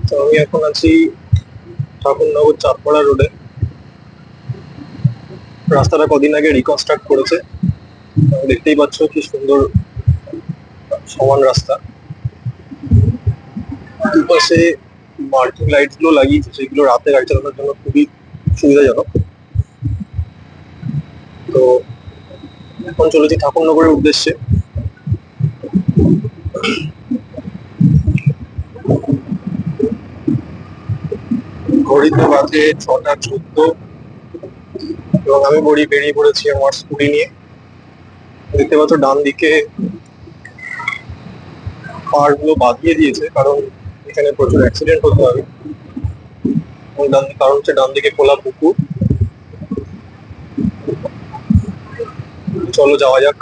তো আমি এখন আছি ঠাকুরনগর চাঁদপাড়া রোডে। রাস্তাটা কদিন আগে রিকনস্ট্রাক্ট করেছে, দেখতেই পাচ্ছ কি সুন্দর সমান রাস্তা। দুপাশে মার্কিং লাইট গুলো লাগিয়েছে, সেগুলো রাতে গাড়ি চালানোর জন্য খুবই সুবিধাজনক। তো এখন চলেছি ঠাকুরনগরের উদ্দেশ্যে। ঘড়িতে বাজে 6টা 14 এবং আমি বেরিয়ে পড়েছি আমার স্কুটি নিয়ে। দেখতে পাচ্ছ ডান দিকে পাহাড় গুলো বাঁধিয়ে দিয়েছে, কারণ এখানে প্রচুর অ্যাক্সিডেন্ট হতে হবে। এবং কারণ হচ্ছে ডান দিকে খোলা পুকুর। চলো যাওয়া যাক।